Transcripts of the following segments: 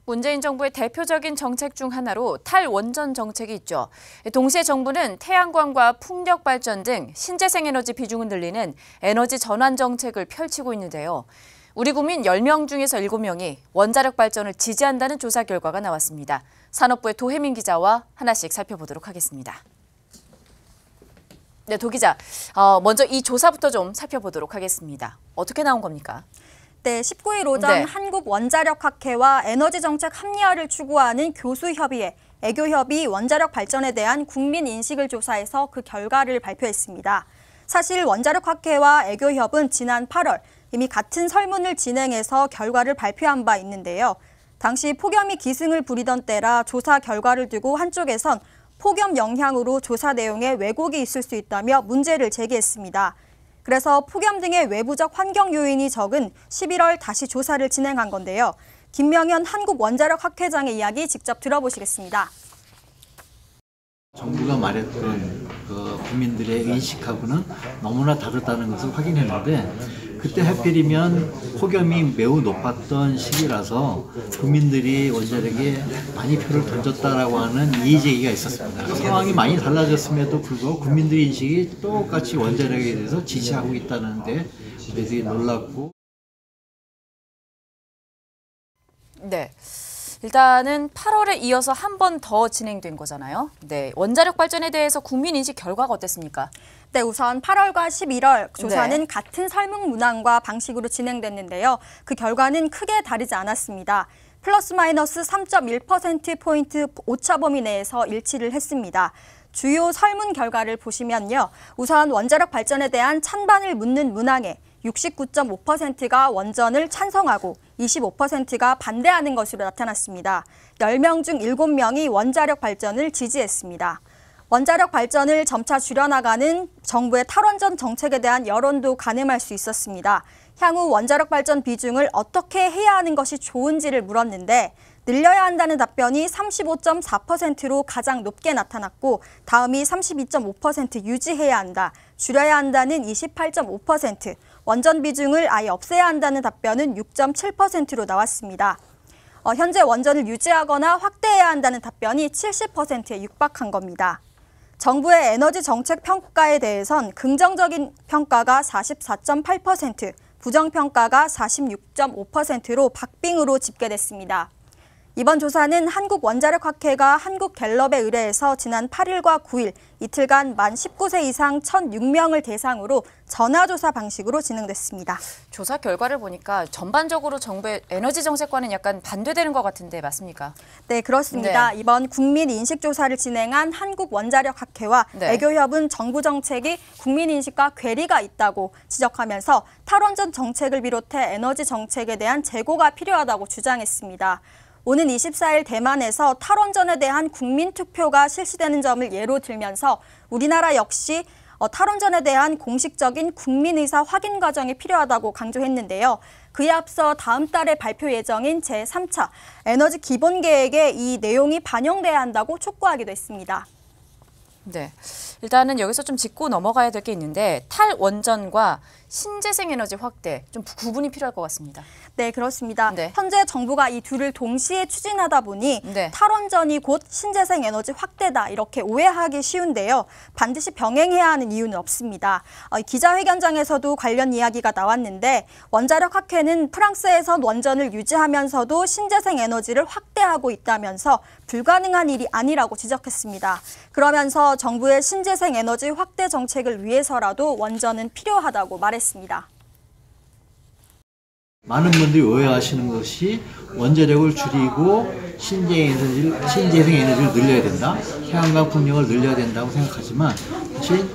문재인 정부의 대표적인 정책 중 하나로 탈원전 정책이 있죠. 동시에 정부는 태양광과 풍력 발전 등 신재생 에너지 비중을 늘리는 에너지 전환 정책을 펼치고 있는데요. 우리 국민 10명 중에서 7명이 원자력 발전을 지지한다는 조사 결과가 나왔습니다. 산업부의 도혜민 기자와 하나씩 살펴보도록 하겠습니다. 네, 도 기자, 먼저 이 조사부터 좀 살펴보도록 하겠습니다. 어떻게 나온 겁니까? 네, 19일 오전 한국원자력학회와 에너지정책 합리화를 추구하는 교수협의회, 애교협이 원자력 발전에 대한 국민 인식을 조사해서 그 결과를 발표했습니다. 사실 원자력학회와 애교협은 지난 8월 이미 같은 설문을 진행해서 결과를 발표한 바 있는데요. 당시 폭염이 기승을 부리던 때라 조사 결과를 두고 한쪽에선 폭염 영향으로 조사 내용에 왜곡이 있을 수 있다며 문제를 제기했습니다. 그래서 폭염 등의 외부적 환경 요인이 적은 11월 다시 조사를 진행한 건데요. 김명현 한국원자력학회장의 이야기 직접 들어보시겠습니다. 정부가 말했던 국민들의 인식하고는 너무나 다르다는 것을 확인했는데 그때 하필이면 폭염이 매우 높았던 시기라서 국민들이 원자력에 많이 표를 던졌다라고 하는 이의제기가 있었습니다. 상황이 많이 달라졌음에도 불구하고 국민들의 인식이 똑같이 원자력에 대해서 지지하고 있다는 데 저희들이 놀랐고. 네. 일단은 8월에 이어서 한 번 더 진행된 거잖아요. 네, 원자력 발전에 대해서 국민 인식 결과가 어땠습니까? 네, 우선 8월과 11월 조사는 같은 설문 문항과 방식으로 진행됐는데요. 그 결과는 크게 다르지 않았습니다. 플러스 마이너스 3.1%포인트 오차 범위 내에서 일치를 했습니다. 주요 설문 결과를 보시면요. 우선 원자력 발전에 대한 찬반을 묻는 문항에 69.5%가 원전을 찬성하고 25%가 반대하는 것으로 나타났습니다. 10명 중 7명이 원자력 발전을 지지했습니다. 원자력 발전을 점차 줄여나가는 정부의 탈원전 정책에 대한 여론도 가늠할 수 있었습니다. 향후 원자력 발전 비중을 어떻게 해야 하는 것이 좋은지를 물었는데 늘려야 한다는 답변이 35.4%로 가장 높게 나타났고 다음이 32.5% 유지해야 한다, 줄여야 한다는 28.5%, 원전 비중을 아예 없애야 한다는 답변은 6.7%로 나왔습니다. 현재 원전을 유지하거나 확대해야 한다는 답변이 70%에 육박한 겁니다. 정부의 에너지 정책 평가에 대해선 긍정적인 평가가 44.8%, 부정평가가 46.5%로 박빙으로 집계됐습니다. 이번 조사는 한국원자력학회가 한국갤럽에 의뢰해서 지난 8일과 9일 이틀간 만 19세 이상 1,006명을 대상으로 전화조사 방식으로 진행됐습니다. 조사 결과를 보니까 전반적으로 정부의 에너지 정책과는 약간 반대되는 것 같은데 맞습니까? 네, 그렇습니다. 네. 이번 국민인식조사를 진행한 한국원자력학회와 애교협은 정부 정책이 국민인식과 괴리가 있다고 지적하면서 탈원전 정책을 비롯해 에너지 정책에 대한 재고가 필요하다고 주장했습니다. 오는 24일 대만에서 탈원전에 대한 국민투표가 실시되는 점을 예로 들면서 우리나라 역시 탈원전에 대한 공식적인 국민의사 확인 과정이 필요하다고 강조했는데요. 그에 앞서 다음 달에 발표 예정인 제3차 에너지 기본계획에 이 내용이 반영돼야 한다고 촉구하기도 했습니다. 네, 일단은 여기서 좀 짚고 넘어가야 될 게 있는데 탈원전과 신재생 에너지 확대 좀 구분이 필요할 것 같습니다. 네, 그렇습니다. 현재 정부가 이 둘을 동시에 추진하다 보니 탈원전이 곧 신재생 에너지 확대다 이렇게 오해하기 쉬운데요. 반드시 병행해야 하는 이유는 없습니다. 기자회견장에서도 관련 이야기가 나왔는데 원자력학회는 프랑스에선 원전을 유지하면서도 신재생 에너지를 확대하고 있다면서 불가능한 일이 아니라고 지적했습니다. 그러면서 정부의 신재생 에너지 확대 정책을 위해서라도 원전은 필요하다고 말했습니다. 많은 분들이 오해하시는 것이 원자력을 줄이고 신재생 에너지를 늘려야 된다, 태양광 풍력을 늘려야 된다고 생각하지만 사실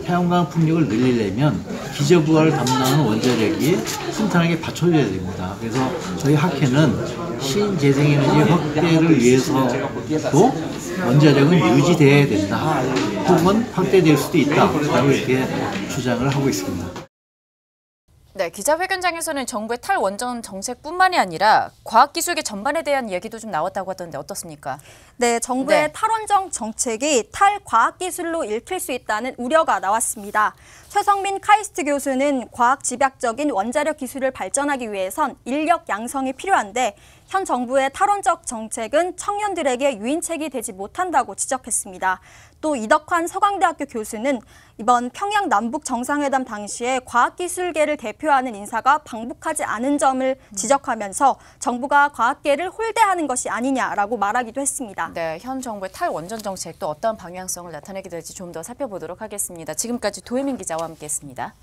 태양광 풍력을 늘리려면 기저부하를 담당하는 원자력이 튼튼하게 받쳐줘야 됩니다. 그래서 저희 학회는 신재생 에너지 확대를 위해서도 원자력은 유지돼야 된다, 혹은 확대될 수도 있다, 이렇게 주장을 하고 있습니다. 네, 기자회견장에서는 정부의 탈원전 정책뿐만이 아니라 과학기술계 전반에 대한 얘기도 좀 나왔다고 하던데 어떻습니까? 네, 정부의 탈원전 정책이 탈과학기술로 읽힐 수 있다는 우려가 나왔습니다. 최성민 카이스트 교수는 과학 집약적인 원자력 기술을 발전하기 위해선 인력 양성이 필요한데 현 정부의 탈원적 정책은 청년들에게 유인책이 되지 못한다고 지적했습니다. 또 이덕환 서강대학교 교수는 이번 평양 남북 정상회담 당시에 과학기술계를 대표하는 인사가 방북하지 않은 점을 지적하면서 정부가 과학계를 홀대하는 것이 아니냐라고 말하기도 했습니다. 네, 현 정부의 탈원전 정책 또 어떤 방향성을 나타내게 될지 좀 더 살펴보도록 하겠습니다. 지금까지 도혜민 기자와 함께했습니다.